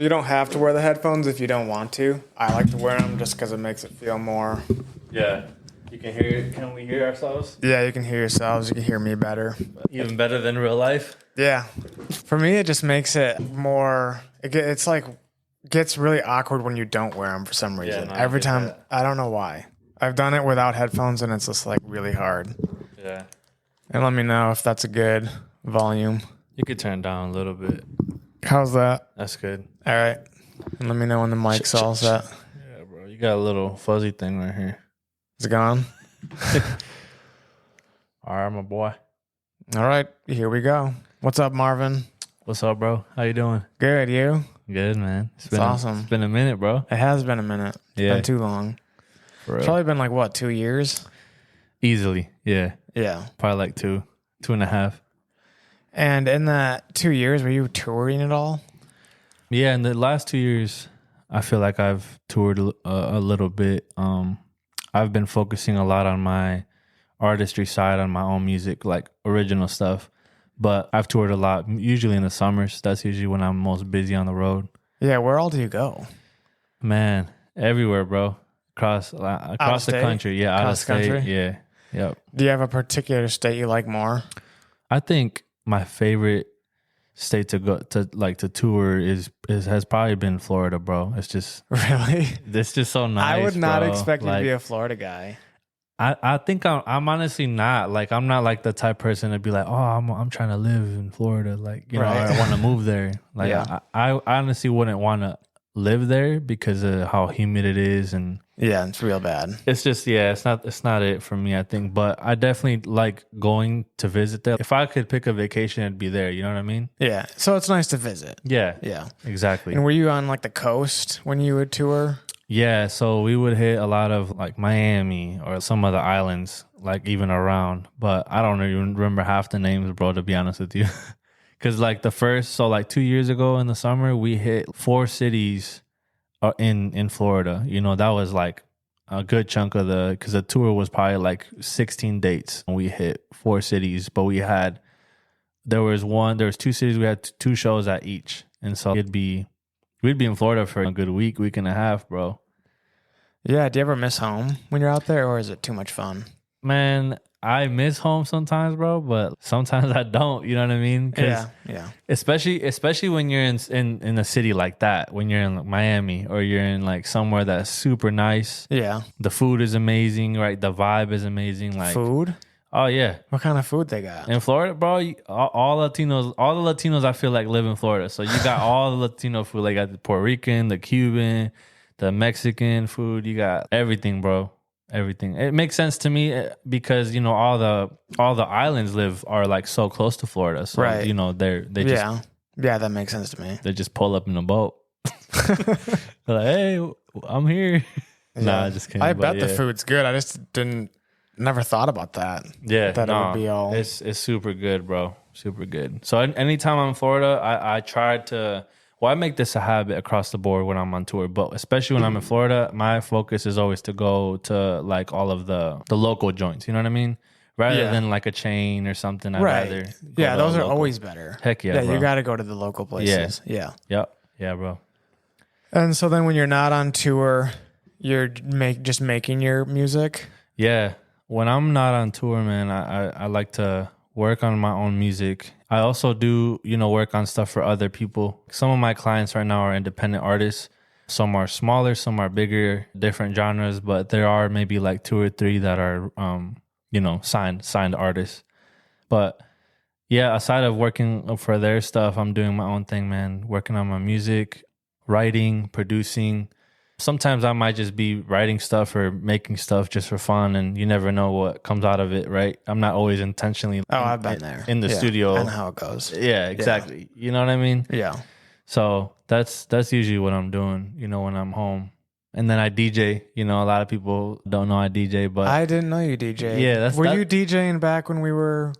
You don't have to wear the headphones if you don't want to. I like to wear them just because it makes it feel more. Yeah. You can hear. Can we hear ourselves? Yeah, you can hear yourselves. You can hear me better. Even better than real life. Yeah. For me, it just makes it more. It's like gets really awkward when you don't wear them for some reason. No, Every time, I don't know why. I've done it without headphones, and it's just like really hard. Yeah. And let me know if that's a good volume. You could turn down a little bit. How's that? That's good. All right. And let me know when the mic's all set. Yeah, bro. You got a little fuzzy thing right here. Is it gone? All right, my boy. All right. Here we go. What's up, Marvin? What's up, bro? How you doing? Good. You? Good, man. It's awesome. It's been a minute, bro. It has been a minute. It's been too long. For real. It's probably been like, what, 2 years? Easily. Yeah. Yeah. Probably like 2.5. And in that 2 years, were you touring at all? Yeah, in the last 2 years, I feel like I've toured a little bit. I've been focusing a lot on my artistry side, on my own music, like original stuff. But I've toured a lot, usually in the summers. That's usually when I'm most busy on the road. Yeah, where all do you go? Man, everywhere, bro. Across the country. Yeah, out of state. Country? Yeah. Yep. Do you have a particular state you like more? I think my favorite state to go to tour has probably been Florida, bro. It's just really, it's just so nice. I would not bro. expect you to be a Florida guy. I think I'm honestly not. Like, I'm not like the type person to be like, oh, I'm trying to live in Florida, like, you know, I want to move there. Like, yeah. I honestly wouldn't want to live there because of how humid it is, and yeah, it's real bad. It's just it's not it for me, I think. But I definitely like going to visit there. If I could pick a vacation, it'd be there. You know what I mean? Yeah. So it's nice to visit. Yeah, exactly. And were you on like the coast when you would tour? Yeah, so we would hit a lot of like Miami or some other islands, like even around. But I don't even remember half the names, bro, to be honest with you. Because like 2 years ago in the summer, we hit 4 cities in Florida. You know, that was like a good chunk of because the tour was probably like 16 dates. And we hit 4 cities, but there was 2 cities, we had 2 shows at each. And so we'd be in Florida for a good week and a half, bro. Yeah. Do you ever miss home when you're out there, or is it too much fun? Man, I miss home sometimes, bro, but sometimes I don't. You know what I mean? Yeah. Especially when you're in a city like that, when you're in like Miami or you're in like somewhere that's super nice. Yeah. The food is amazing, right? The vibe is amazing. Like food? Oh yeah. What kind of food they got? In Florida, bro, all the Latinos I feel like live in Florida. So you got all the Latino food. Like, got the Puerto Rican, the Cuban, the Mexican food. You got everything, bro. Everything. It makes sense to me because, you know, all the islands are like so close to Florida. So, right. You know, they just yeah, that makes sense to me. They just pull up in a boat. They're like, hey, I'm here. Yeah. Nah, just kidding. I bet the food's good. I just never thought about that. Yeah, that it would be all. It's super good, bro. Super good. So anytime I'm in Florida, I try to. Well, I make this a habit across the board when I'm on tour, but especially when I'm in Florida, my focus is always to go to like all of the local joints. You know what I man? Rather than like a chain or something. I'd rather go those are always better. Heck yeah, yeah, bro. You got to go to the local places. Yeah. Yep. Yeah, bro. And so then when you're not on tour, you're just making your music? Yeah. When I'm not on tour, man, I like to work on my own music. I also do, you know, work on stuff for other people. Some of my clients right now are independent artists. Some are smaller, some are bigger, different genres, but there are maybe like 2 or 3 that are, you know, signed artists. But yeah, aside of working for their stuff, I'm doing my own thing, man. Working on my music, writing, producing. Sometimes I might just be writing stuff or making stuff just for fun, and you never know what comes out of it, right? I'm not always intentionally I've been there in the studio. And how it goes. Yeah, exactly. Yeah. You know what I mean? Yeah. So that's usually what I'm doing, you know, when I'm home. And then I DJ. You know, a lot of people don't know I DJ, but I didn't know you DJ. Yeah, were you DJing back when we were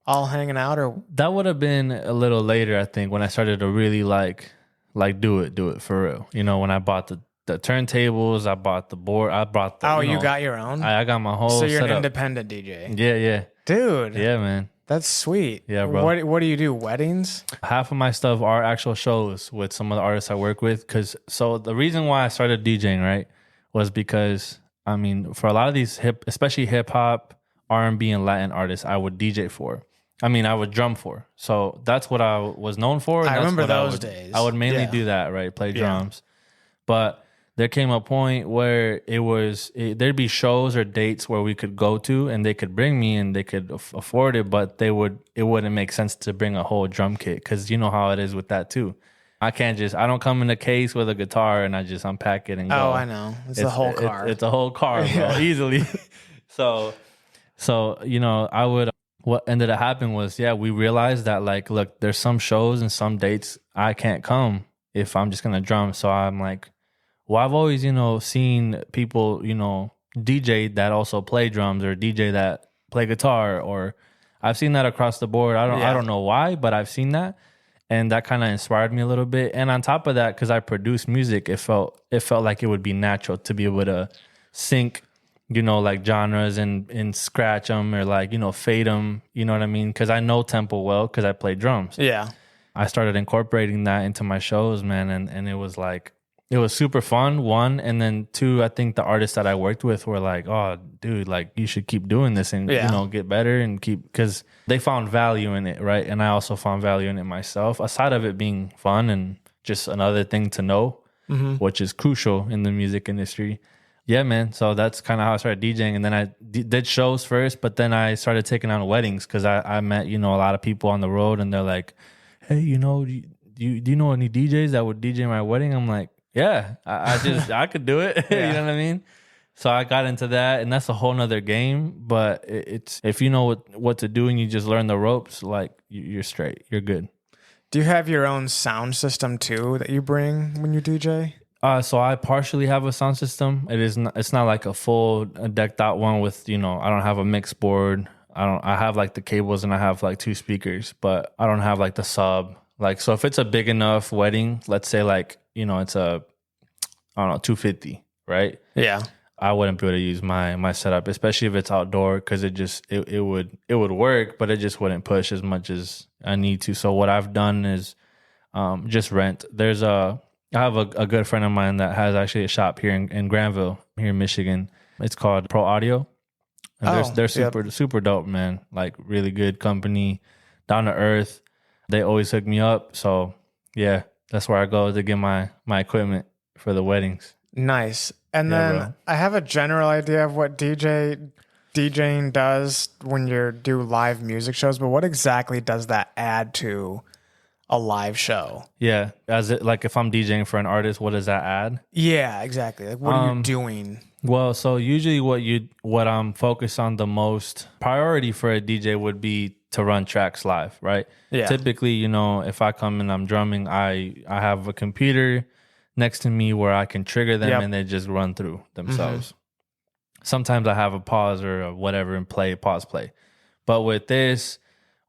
all hanging out, or that would have been a little later, I think, when I started to really like do it for real. You know, when I bought the turntables, I bought the board, I brought the... you got your own? I got my whole So you're setup. An independent DJ? Yeah. Dude. Yeah, man. That's sweet. Yeah, bro. What do you do? Weddings? Half of my stuff are actual shows with some of the artists I work with. So the reason why I started DJing, right, was because, I mean, for a lot of these especially hip hop, R&B, and Latin artists, I would DJ for. I mean, I would drum for. So that's what I was known for. And I that's remember what those days. I would mainly Yeah. do that, right? Play drums. But there came a point where there'd be shows or dates where we could go to and they could bring me and they could afford it, but it wouldn't make sense to bring a whole drum kit because you know how it is with that too. I don't come in a case with a guitar and I just unpack it and go. Oh, I know. It's the whole car. It's a whole car, bro, easily. So, what ended up happening was, we realized that like, look, there's some shows and some dates I can't come if I'm just going to drum. So I'm like, well, I've always, seen people, DJ that also play drums or DJ that play guitar, or I've seen that across the board. I don't know why, but I've seen that. And that kind of inspired me a little bit. And on top of that, because I produce music, it felt like it would be natural to be able to sync, like genres and scratch them or like, fade them. You know what I mean? Because I know tempo well because I play drums. Yeah. I started incorporating that into my shows, man. And it was like, it was super fun, one. And then two, I think the artists that I worked with were like, oh, dude, like you should keep doing this and, get better and because they found value in it, right? And I also found value in it myself, aside of it being fun and just another thing to know, which is crucial in the music industry. Yeah, man. So that's kind of how I started DJing. And then I did shows first, but then I started taking on weddings because I met, a lot of people on the road and they're like, hey, do you know any DJs that would DJ my wedding? I'm like, yeah, I could do it. You know what I mean? So I got into that, and that's a whole nother game. But it's if you know what to do and you just learn the ropes, like you're straight, you're good. Do you have your own sound system too that you bring when you DJ? So I partially have a sound system. It's not like a full decked out one with I don't have a mix board. I have like the cables and I have like 2 speakers, but I don't have like the sub. Like so, if it's a big enough wedding, let's say like it's a 250, right? Yeah. I wouldn't be able to use my setup, especially if it's outdoor, because it would work, but it just wouldn't push as much as I need to. So what I've done is just rent. I have a good friend of mine that has actually a shop here in Granville, here in Michigan. It's called Pro Audio. And they're super dope, man. Like really good company, down to earth. They always hook me up. So yeah, that's where I go to get my equipment for the weddings. Nice. And then I have a general idea of what DJing does when you do live music shows, but what exactly does that add to a live show? Yeah, like if I'm DJing for an artist, what does that add? Yeah, exactly. Like what are you doing? Well, so usually what I'm focused on the most priority for a DJ would be to run tracks live, right? Yeah. Typically, if I come and I'm drumming, I have a computer next to me where I can trigger them and they just run through themselves. Sometimes I have a pause or a whatever and pause play. But with this,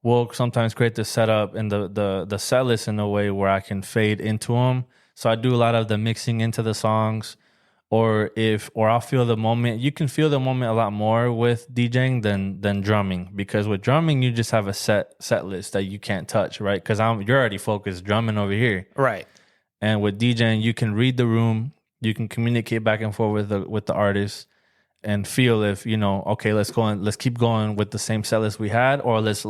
we'll sometimes create the setup and the set list in a way where I can fade into them. So I do a lot of the mixing into the songs. Or I'll feel the moment. You can feel the moment a lot more with DJing than drumming, because with drumming you just have a set list that you can't touch, right? Because you're already focused drumming over here, right? And with DJing, you can read the room, you can communicate back and forth with the artist, and feel if okay, let's keep going with the same set list we had, or let's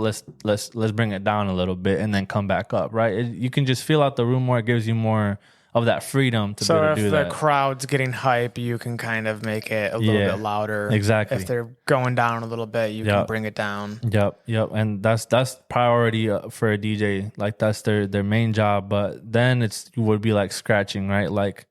bring it down a little bit and then come back up, right? You can just feel out the room more. It gives you more of that freedom to be able to do that. So if the crowd's getting hype, you can kind of make it a little bit louder. Exactly. If they're going down a little bit, you can bring it down. Yep. And that's priority for a DJ. Like that's their main job. But then it would be like scratching, right? Like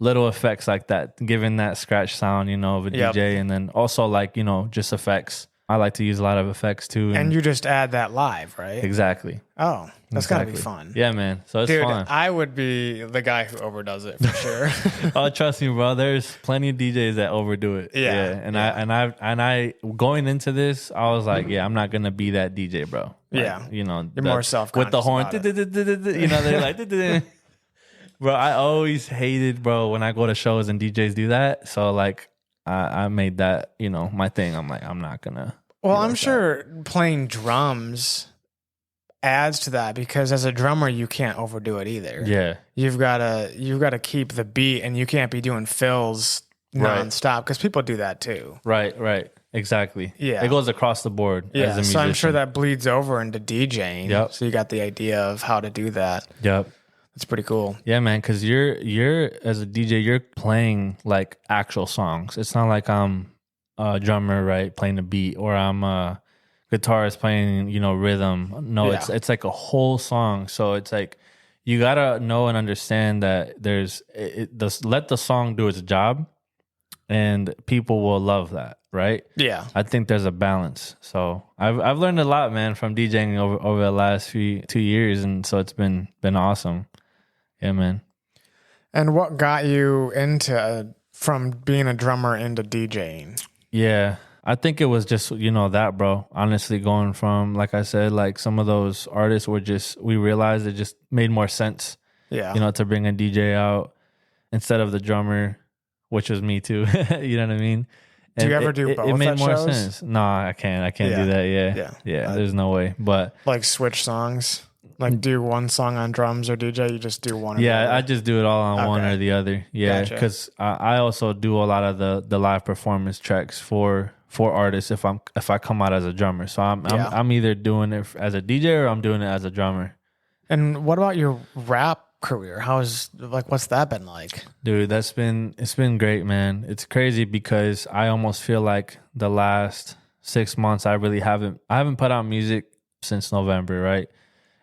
little effects like that, giving that scratch sound, of a DJ. And then also like, just effects. I like to use a lot of effects too. And you just add that live, right? Exactly. Oh, that's gotta be fun. Yeah, man. So it's fun. I would be the guy who overdoes it for sure. Oh, trust me, bro. There's plenty of DJs that overdo it. Yeah. And I going into this, I was like, I'm not gonna be that DJ, bro. Like, you're more self-conscious with the horn. They're like, bro. I always hated, bro, when I go to shows and DJs do that. So like, I made that, my thing. I'm like, I'm not gonna. Well, I'm sure playing drums adds to that because as a drummer you can't overdo it either. Yeah. You've gotta keep the beat and you can't be doing fills nonstop because people do that too. Right. Exactly. Yeah. It goes across the board as a musician. So I'm sure that bleeds over into DJing. Yep. So you got the idea of how to do that. Yep. That's pretty cool. Yeah, man, because you're as a DJ, you're playing like actual songs. It's not like I'm a drummer, right, playing a beat, or I'm a guitarist playing, rhythm. No, it's like a whole song. So it's like you gotta know and understand that let the song do its job, and people will love that, right? Yeah, I think there's a balance. So I've learned a lot, man, from DJing over the last 2 years, and so it's been awesome. Yeah, man. And what got you into from being a drummer into DJing? Yeah, I think it was just, that, bro. Honestly, going from, like I said, like some of those artists we realized it just made more sense, to bring a DJ out instead of the drummer, which was me too. You know what I mean? And do you ever do both? It made more shows? sense. No, I can't do that. Yeah. There's no way. But like switch songs? Like do one song on drums or DJ, you just do one or the other? I just do it all on one or the other. Yeah, because I also do a lot of the live performance tracks for artists if I come out as a drummer. So I'm either doing it as a DJ or I'm doing it as a drummer. And what about your rap career? What's that been like? Dude, it's been great, man. It's crazy because I almost feel like the last 6 months I haven't put out music since November, right?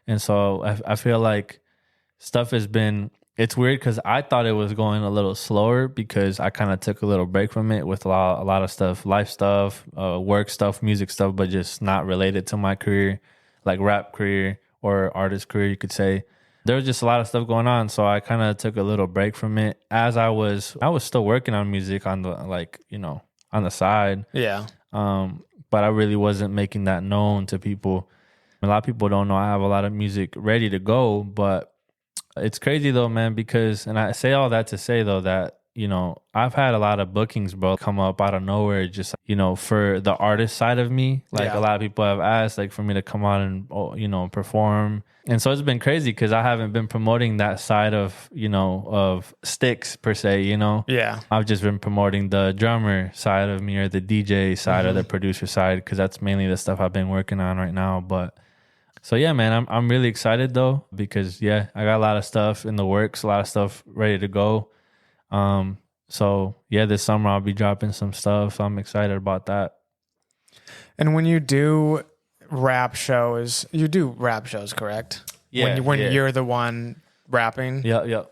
And so I feel like stuff it's weird because I thought it was going a little slower because I kind of took a little break from it with a lot of stuff, life stuff, work stuff, music stuff, but just not related to my career, like rap career or artist career, you could say. There was just a lot of stuff going on. So I kind of took a little break from it as I was still working on music on the, on the side. Yeah. But I really wasn't making that known to people. A lot of people don't know I have a lot of music ready to go, but it's crazy though, man, because, and I say all that to say though that, I've had a lot of bookings, bro, come up out of nowhere, just, for the artist side of me. Like a lot of people have asked like for me to come out and, perform. And so it's been crazy because I haven't been promoting that side of, of STIXX per se, Yeah. I've just been promoting the drummer side of me or the DJ side or the producer side because that's mainly the stuff I've been working on right now. But so yeah, man, I'm really excited though because I got a lot of stuff in the works, a lot of stuff ready to go. So yeah, this summer I'll be dropping some stuff. So I'm excited about that. And when you do rap shows, correct? Yeah. When you're the one rapping? Yeah.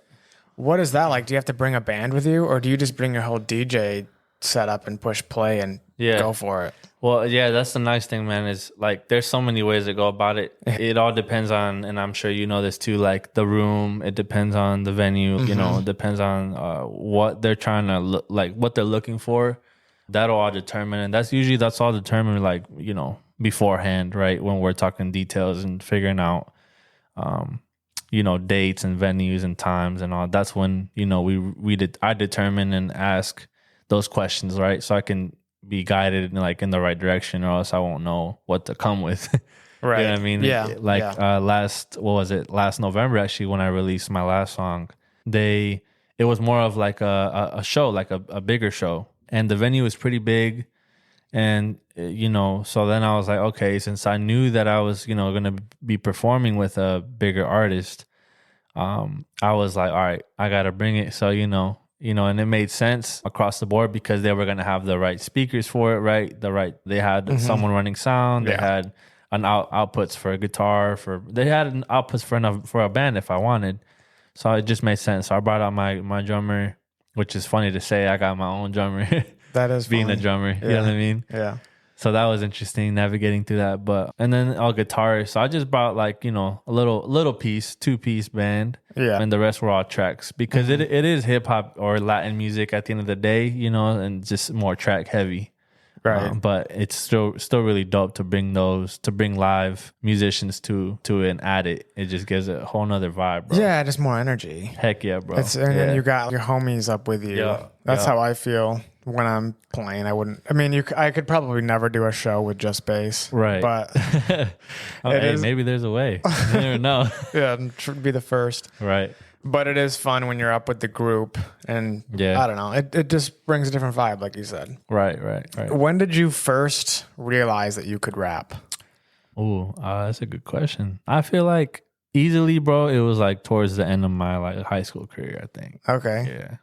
What is that like? Do you have to bring a band with you or do you just bring your whole DJ setup and push play and go for it? Well, yeah, that's the nice thing, man, is like there's so many ways to go about it. It all depends on, and I'm sure you know this too, like the room. It depends on the venue, it depends on what they're trying to look like, what they're looking for. That'll all determine, and that's all determined like, beforehand, right? When we're talking details and figuring out, dates and venues and times and all. That's when, I determine and ask those questions, right? So I can be guided in the right direction, or else I won't know what to come with. Right. You know what I mean? Yeah. Last November actually, when I released my last song, it was more of like a show, like a bigger show, and the venue was pretty big, and so then I was like, okay, since I knew that I was gonna be performing with a bigger artist, I was like, all right, I gotta bring it. So and it made sense across the board because they were going to have the right speakers for it, right? They had someone running sound. They had an outputs for a guitar. They had an outputs for a band if I wanted. So it just made sense. So I brought out my drummer, which is funny to say. I got my own drummer. That is being funny. a drummer. You know what I mean? Yeah. So that was interesting navigating through that. And then all guitarists. So I just brought a little piece, 2-piece band. Yeah. And the rest were all tracks because it is hip hop or Latin music at the end of the day, and just more track heavy. Right. But it's still really dope to bring live musicians to and add it. It just gives it a whole nother vibe, bro. Yeah, just more energy. Heck yeah, bro. And then you got your homies up with you. Yeah, That's yeah. how I feel when I'm playing. I could probably never do a show with just bass. Right. But maybe there's a way. You never know. Yeah, it should be the first. Right. But it is fun when you're up with the group, and I don't know, it just brings a different vibe, like you said. Right. When did you first realize that you could rap? Oh, that's a good question. I feel like easily, bro, it was like towards the end of my like high school career, I think. Okay. Yeah.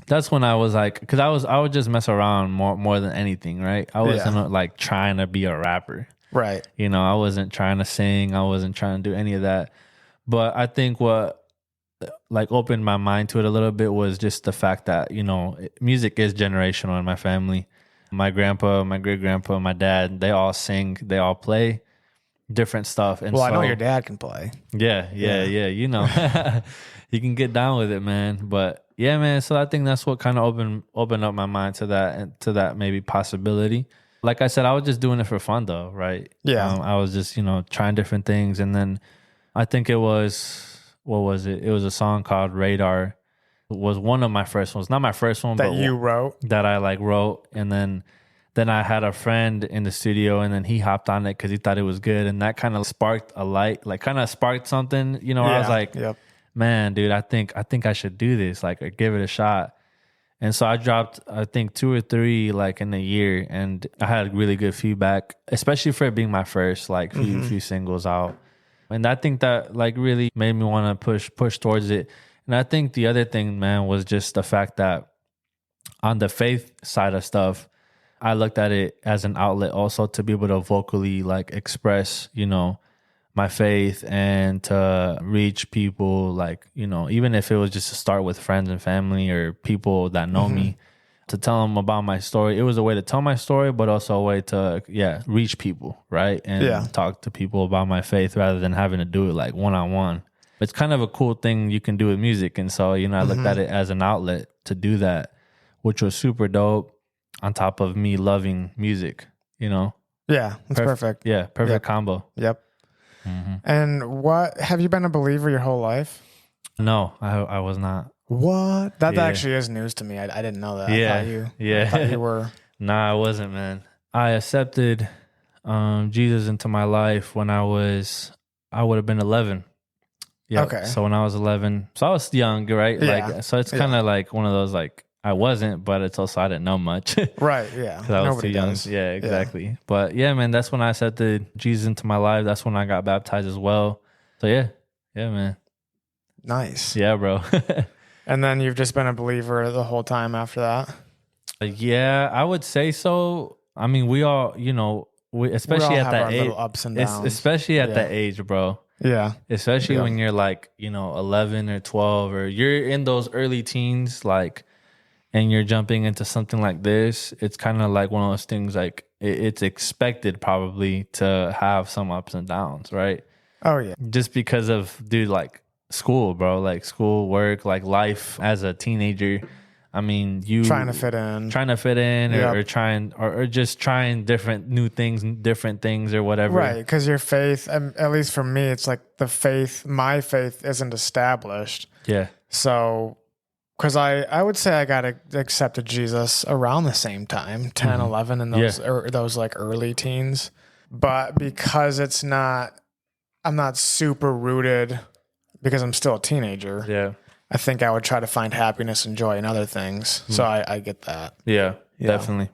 That's when I was like, because I would just mess around more than anything, right? I wasn't like trying to be a rapper. Right. You know, I wasn't trying to sing. I wasn't trying to do any of that. But I think what like opened my mind to it a little bit was just the fact that, you know, music is generational in my family. My grandpa, my great grandpa, my dad, they all sing, they all play different stuff. And I know your dad can play. Yeah. You know, he can get down with it, man. But yeah, man. So I think that's what kind of opened up my mind to that, and to that maybe possibility. Like I said, I was just doing it for fun though, right? Yeah. I was just, you know, trying different things. And then I think it was, what was it? It was a song called Radar. It was one of my first ones. Not my first one, That you wrote? That I like wrote. And then I had a friend in the studio, and then he hopped on it because he thought it was good. And that kind of sparked a light, like kind of sparked something, you know. I was like, man, dude, I think I should do this, like give it a shot. And so I dropped, I think 2 or 3 like in a year, and I had really good feedback, especially for it being my first like few singles out. And I think that like really made me want to push towards it. And I think the other thing, man, was just the fact that on the faith side of stuff, I looked at it as an outlet also to be able to vocally like express, you know, my faith, and to reach people, like, you know, even if it was just to start with friends and family or people that know me, to tell them about my story. It was a way to tell my story, but also a way to, reach people, right? And talk to people about my faith rather than having to do it like one-on-one. It's kind of a cool thing you can do with music. And so, you know, I looked at it as an outlet to do that, which was super dope, on top of me loving music, you know? Yeah, that's perfect. Yeah, perfect combo. Yep. And what, have you been a believer your whole life? No, I was not. What? That actually is news to me. I didn't know that. Yeah. I thought you were. Nah, I wasn't, man. I accepted Jesus into my life when I would have been 11. Yeah. Okay. So when I was 11, so I was young, right? Yeah. Like, so it's kind of like one of those, like, I wasn't, but it's also I didn't know much. Right, yeah. Because I was too young. Yeah, exactly. Yeah. But yeah, man, that's when I accepted Jesus into my life. That's when I got baptized as well. So yeah, man. Nice. Yeah, bro. And then you've just been a believer the whole time after that? Yeah, I would say so. I mean, we all, you know, especially at that age, ups and downs. Especially at that age, bro. Yeah. Especially when you're like, you know, 11 or 12, or you're in those early teens, like, and you're jumping into something like this. It's kind of like one of those things, like it's expected probably to have some ups and downs, right? Oh yeah. Just because of, dude, like school, bro, like school, work, like life as a teenager. I mean, you trying to fit in, or just trying different new things, different things or whatever. Right. Because your faith, at least for me, it's like my faith isn't established. Yeah. So, because I would say I got accepted Jesus around the same time, 10, 11, and those like early teens. But because I'm not super rooted, because I'm still a teenager. Yeah. I think I would try to find happiness and joy in other things. So I get that. Yeah, definitely.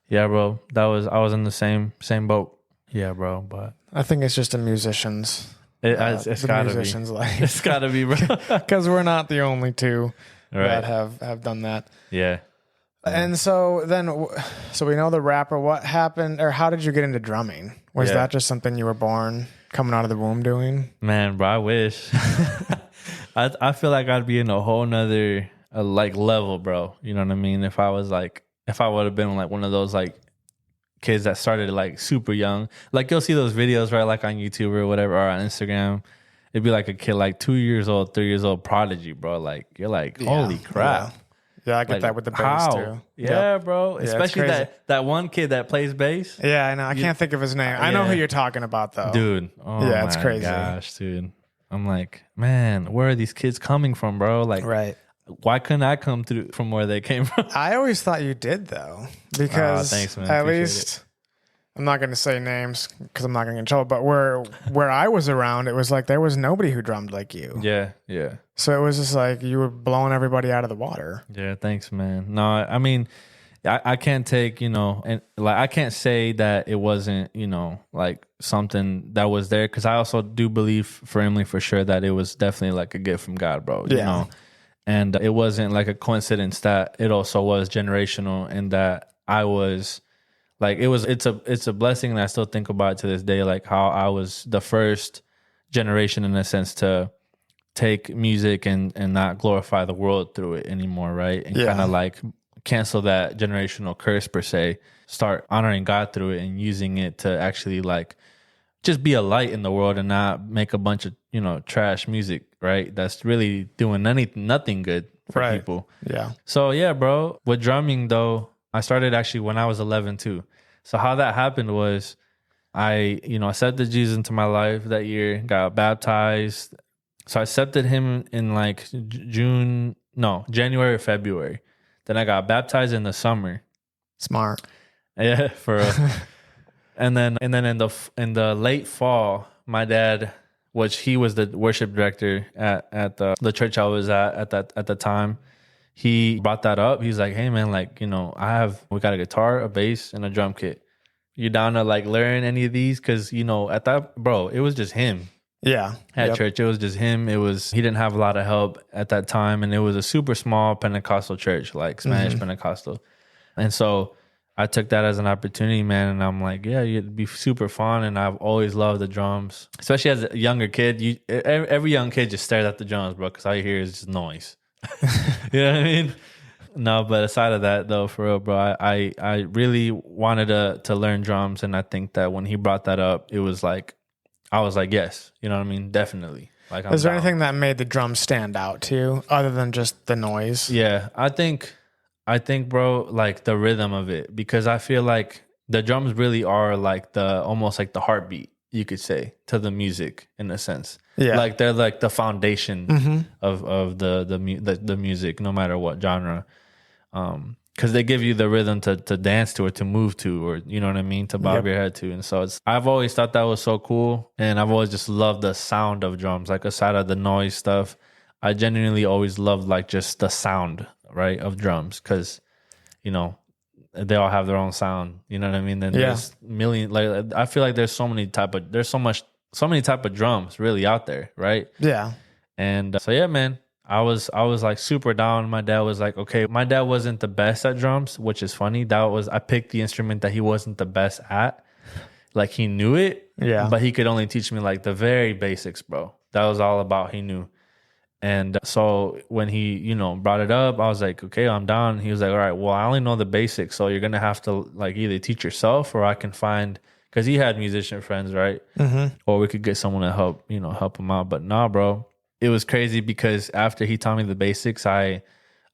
Yeah, bro. I was in the same boat. Yeah, bro. But I think it's just a musician's. It's gotta be. Life. It's gotta be, bro. Because we're not the only two that have done that. Yeah. And so we know the rapper. What happened, or how did you get into drumming? Was that just something you were born coming out of the womb doing? Man, bro, I wish. I feel like I'd be in a whole nother like level, bro. You know what I mean? If I would have been like one of those like kids that started like super young. Like you'll see those videos, right? Like on YouTube or whatever, or on Instagram. It'd be like a kid like 2 years old, 3 years old, prodigy, bro. Like you're like, holy crap. Yeah, I get that with the bass too. Yeah, bro. Yeah, Especially that one kid that plays bass. Yeah, I know. I can't think of his name. I know who you're talking about though. Dude. Oh yeah, it's crazy. Gosh, dude. I'm like, man, where are these kids coming from, bro? Like, right. Why couldn't I come through from where they came from? I always thought you did though, because thanks, man. at Appreciate least I'm not going to say names because I'm not going to get in trouble. But where I was around, it was like there was nobody who drummed like you. Yeah, yeah. So it was just like you were blowing everybody out of the water. Yeah, thanks, man. No, I mean, I can't take, and like I can't say that it wasn't, like something that was there, because I also do believe firmly for sure that it was definitely like a gift from God, bro. Yeah. You know, and it wasn't like a coincidence that it also was generational, and that I was like it's a blessing, and I still think about it to this day, like how I was the first generation in a sense to take music and not glorify the world through it anymore, right? And kind of like cancel that generational curse per se, start honoring God through it and using it to actually like just be a light in the world and not make a bunch of, trash music, right? That's really doing nothing good for people. Yeah. So yeah, bro, with drumming though, I started actually when I was 11 too. So how that happened was I accepted Jesus into my life that year, got baptized. So I accepted him in like January or February. Then I got baptized in the summer. Smart. Yeah, for real. and then in the late fall, my dad, which he was the worship director at the church I was at the time, he brought that up. He's like, "Hey man, like, we got a guitar, a bass, and a drum kit. You down to like learn any of these?" Because at that, bro, it was just him. Yeah. At church, it was just him. He didn't have a lot of help at that time, and it was a super small Pentecostal church, like Spanish Pentecostal. And so I took that as an opportunity, man. And I'm like, yeah, it'd be super fun. And I've always loved the drums, especially as a younger kid. Every young kid just stares at the drums, bro, because all you hear is just noise. You know what I mean? No, but aside of that, though, for real, bro, I really wanted to learn drums, and I think that when he brought that up, it was like, I was like, yes, you know what I mean? Definitely. Like, is there anything that made the drums stand out to you other than just the noise? Yeah, I think, bro, like the rhythm of it, because I feel like the drums really are like almost like the heartbeat, you could say, to the music in a sense. Yeah, like they're like the foundation of the music, no matter what genre. Because they give you the rhythm to dance to or to move to, or you know what I mean, to bob your head to. And so I've always thought that was so cool, and I've always just loved the sound of drums, like aside of the noise stuff. I genuinely always loved like just the sound, right, of drums, because they all have their own sound. You know what I mean? Then there's million, like I feel like there's so many type of drums really out there, right? Yeah. And so yeah, man. I was like super down. My dad was like, okay, my dad wasn't the best at drums, which is funny. I picked the instrument that he wasn't the best at. Like he knew it, but he could only teach me like the very basics, bro. That was all about he knew. And so when he, brought it up, I was like, okay, I'm down. He was like, all right, well, I only know the basics. So you're going to have to like either teach yourself, or I can find, because he had musician friends, right? Or we could get someone to help him out. But nah, bro. It was crazy because after he taught me the basics, I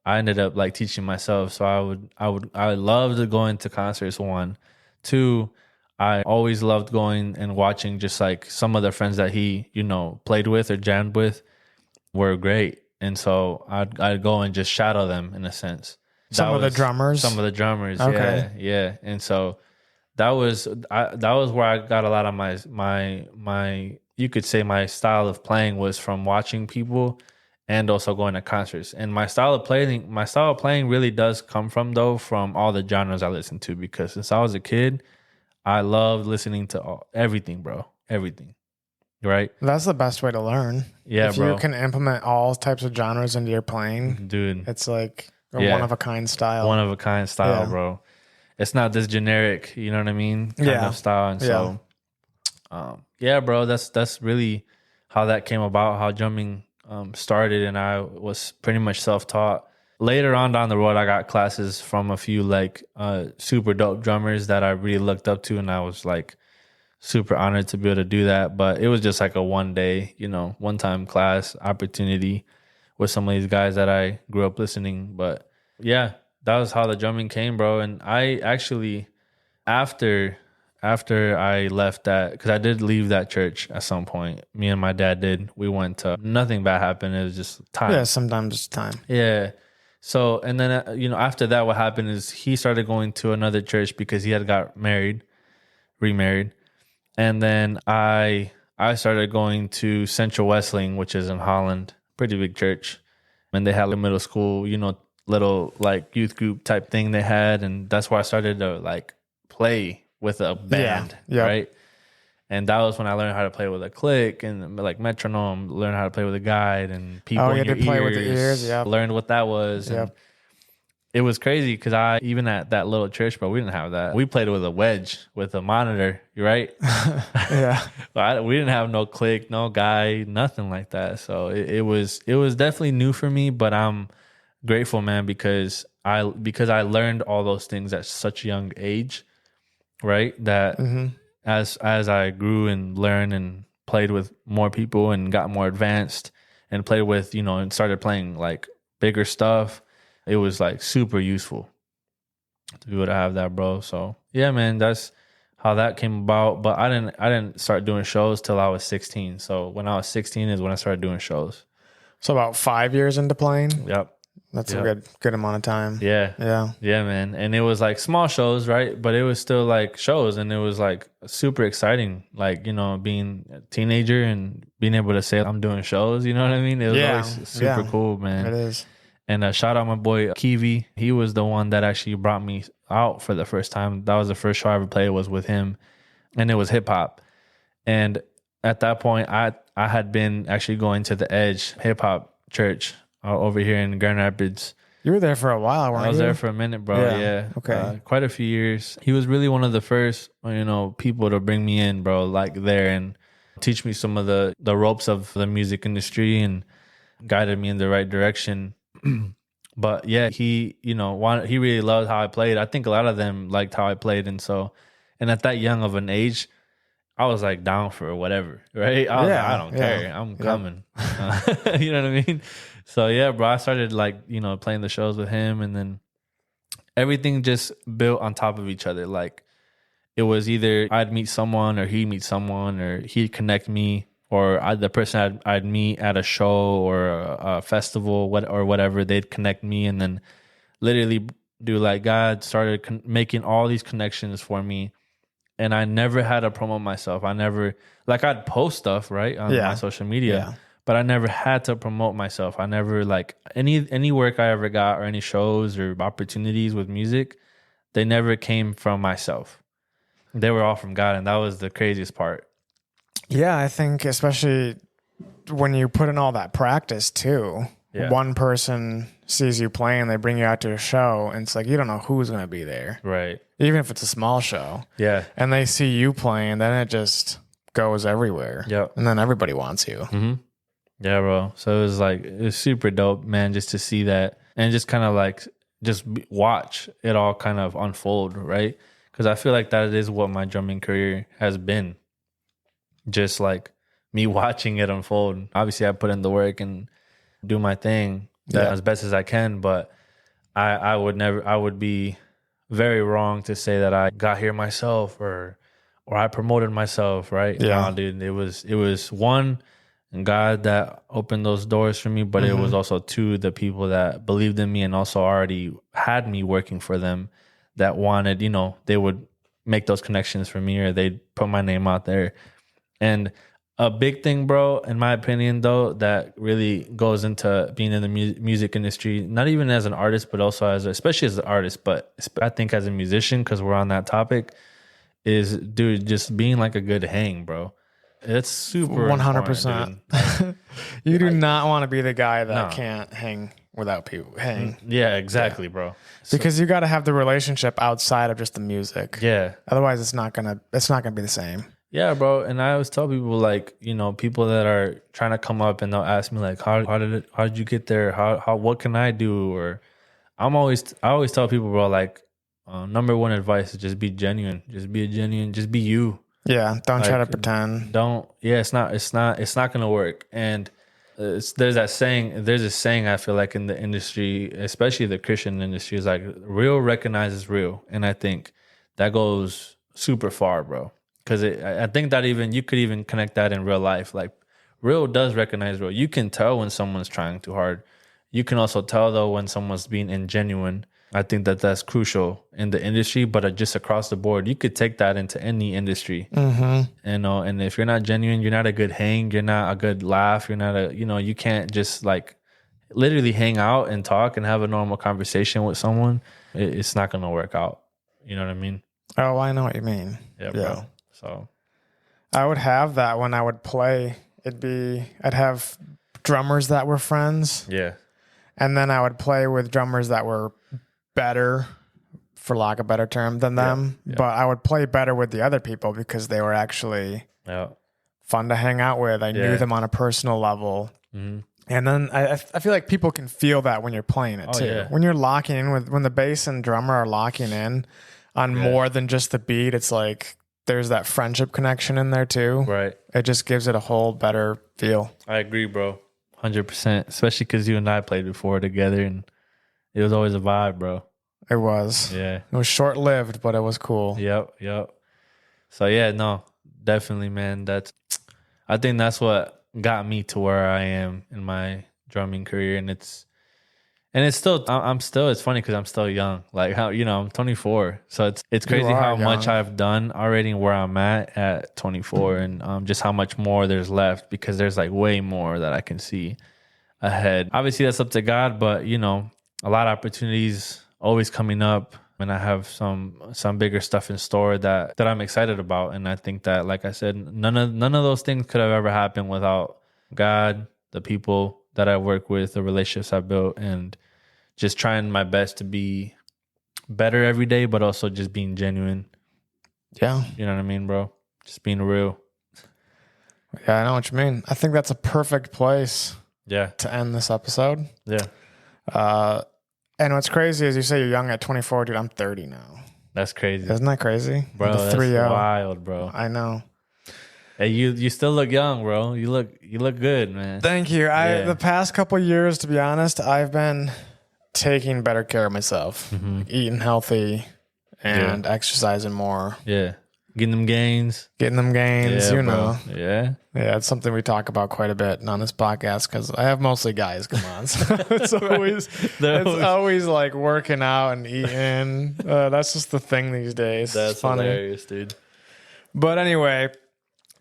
ended up like teaching myself. So I loved going to concerts. 1, 2, I always loved going and watching just like some of the friends that he, played with or jammed with were great. And so I'd go and just shadow them in a sense. Some of the drummers. Okay. Yeah. And so that was where I got a lot of my you could say my style of playing was from watching people and also going to concerts. And my style of playing really does come from all the genres I listen to, because since I was a kid, I loved listening to everything, bro. Everything. Right? That's the best way to learn. Yeah, if bro. You can implement all types of genres into your playing, dude, it's like a one-of-a-kind style. One-of-a-kind style, bro. It's not this generic, you know what I mean, kind of style. And so bro, that's really how that came about, how drumming started. And I was pretty much self-taught. Later on down the road, I got classes from a few like super dope drummers that I really looked up to, and I was like super honored to be able to do that. But it was just like a one-time class opportunity with some of these guys that I grew up listening. But yeah, that was how the drumming came, bro. And I actually, after I left that, because I did leave that church at some point. Me and my dad did. We went to, nothing bad happened. It was just time. Yeah, sometimes it's time. Yeah. So, and then, after that, what happened is he started going to another church because he had got remarried. And then I started going to Central Wesleyan, which is in Holland, pretty big church. And they had a middle school, little like youth group type thing they had. And that's where I started to like play with a band, right? And that was when I learned how to play with a click and like metronome, learn how to play with a guide and people in your play ears, with the ears, learned what that was. And it was crazy because even at that little church, bro, we didn't have that. We played with a wedge with a monitor, right? Yeah. But we didn't have no click, no guide, nothing like that. So it was definitely new for me, but I'm grateful, man, because I learned all those things at such a young age, right? That as I grew and learned and played with more people and got more advanced and played with, and started playing like bigger stuff, it was like super useful to be able to have that, bro. So yeah, man, that's how that came about. But I didn't start doing shows till I was 16. So when I was 16 is when I started doing shows. So about 5 years into playing? Yep. That's a good amount of time. Yeah. Yeah. Yeah, man. And it was like small shows, right? But it was still like shows, and it was like super exciting. Like, being a teenager and being able to say I'm doing shows, you know what I mean? It was always super cool, man. It is. And shout out my boy Kiwi. He was the one that actually brought me out for the first time. That was the first show I ever played, was with him. And it was hip hop. And at that point, I had been actually going to the Edge hip hop church over here in Grand Rapids. You were there for a while, weren't you? I was there for a minute, bro. Yeah. Okay. Quite a few years. He was really one of the first, people to bring me in, bro, like there and teach me some of the ropes of the music industry and guided me in the right direction. But yeah, he really loved how I played. I think a lot of them liked how I played. And at that young of an age, I was like down for whatever, right? I was like, I don't care. I'm coming. You know what I mean? So yeah, bro, I started like, playing the shows with him, and then everything just built on top of each other. Like it was either I'd meet someone or he'd meet someone, or he'd connect me, or the person I'd meet at a show or a festival, or whatever, they'd connect me, and then literally do like God started making all these connections for me. And I never had to promote myself. I never, like, I'd post stuff, right, on my social media, but I never had to promote myself. I never, like, any work I ever got or any shows or opportunities with music, they never came from myself. They were all from God, and that was the craziest part. Yeah, I think especially when you put in all that practice too, one person sees you playing, they bring you out to a show, and it's like you don't know who's going to be there. Right. Even if it's a small show. Yeah. And they see you playing, then it just goes everywhere. Yep. And then everybody wants you. Mm-hmm. Yeah, bro. So it was super dope, man, just to see that and just kind of like watch it all kind of unfold, right? Because I feel like that is what my drumming career has been. Just like me watching it unfold. Obviously, I put in the work and do my thing as best as I can, but I would be very wrong to say that I got here myself or I promoted myself, right? Yeah. No, dude, it was one, God that opened those doors for me, but it was also two, the people that believed in me and also already had me working for them that wanted, they would make those connections for me or they'd put my name out there. And a big thing, bro, in my opinion, though, that really goes into being in the music industry, not even as an artist, but also especially as an artist, but I think as a musician, because we're on that topic, is, dude, just being like a good hang, bro. It's super 100%. You do not want to be the guy that can't hang without people. Yeah, exactly, bro. Because you got to have the relationship outside of just the music. Yeah. Otherwise, it's not gonna be the same. Yeah, bro. And I always tell people, like, people that are trying to come up and they'll ask me like, how did you get there? What can I do? Or I always tell people, bro, like, number one advice is just be genuine. Just be just be you. Yeah. Don't try to pretend. It's not going to work. And there's that saying. There's a saying I feel like in the industry, especially the Christian industry, is like real recognizes real, and I think that goes super far, bro. Because I think that even you could even connect that in real life. Like real does recognize real. You can tell when someone's trying too hard. You can also tell though when someone's being ingenuine. I think that that's crucial in the industry, but just across the board, you could take that into any industry. And if you're not genuine, you're not a good hang, you're not a good laugh, you're not a, you can't just like literally hang out and talk and have a normal conversation with someone. It's not going to work out. You know what I mean? Oh, I know what you mean. Yeah, bro. So I would have that when I would play. I'd have drummers that were friends. Yeah. And then I would play with drummers that were better, for lack of a better term, than them. Yeah. But I would play better with the other people because they were actually fun to hang out with. I knew them on a personal level. Mm-hmm. And then I feel like people can feel that when you're playing it too. Yeah. When you're locking in when the bass and drummer are locking in on more than just the beat, it's like there's that friendship connection in there too. Right. It just gives it a whole better feel. I agree, bro. 100%. Especially because you and I played before together, and it was always a vibe, bro. It was. Yeah. It was short-lived, but it was cool. Yep. So yeah, no, definitely, man. I think that's what got me to where I am in my drumming career, and it's still, it's funny because I'm still young. Like how, I'm 24, so it's crazy how much I've done already and where I'm at 24, and just how much more there's left, because there's like way more that I can see ahead. Obviously, that's up to God, but a lot of opportunities always coming up, and I have some bigger stuff in store that I'm excited about. And I think that, like I said, none of those things could have ever happened without God, the people that I work with, the relationships I built, and just trying my best to be better every day, but also just being genuine. Yeah. You know what I mean, bro? Just being real. Yeah, I know what you mean. I think that's a perfect place to end this episode. Yeah. And what's crazy is you say you're young at 24, dude. I'm 30 now. That's crazy. Isn't that crazy? Bro, that's wild, bro. I know. Hey, you still look young, bro. You look good, man. Thank you. The past couple of years, to be honest, I've been taking better care of myself, eating healthy and exercising more. Yeah. Getting them gains, you know. Yeah. Yeah, it's something we talk about quite a bit on this podcast because I have mostly guys come on. So it's always like working out and eating. That's just the thing these days. That's funny. Hilarious, dude. But anyway,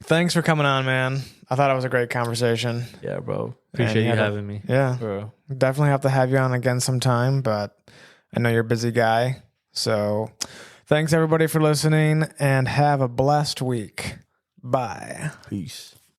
thanks for coming on, man. I thought it was a great conversation. Yeah, bro. Appreciate you having me. Yeah. Bro. Definitely have to have you on again sometime, but I know you're a busy guy. So thanks everybody for listening, and have a blessed week. Bye. Peace.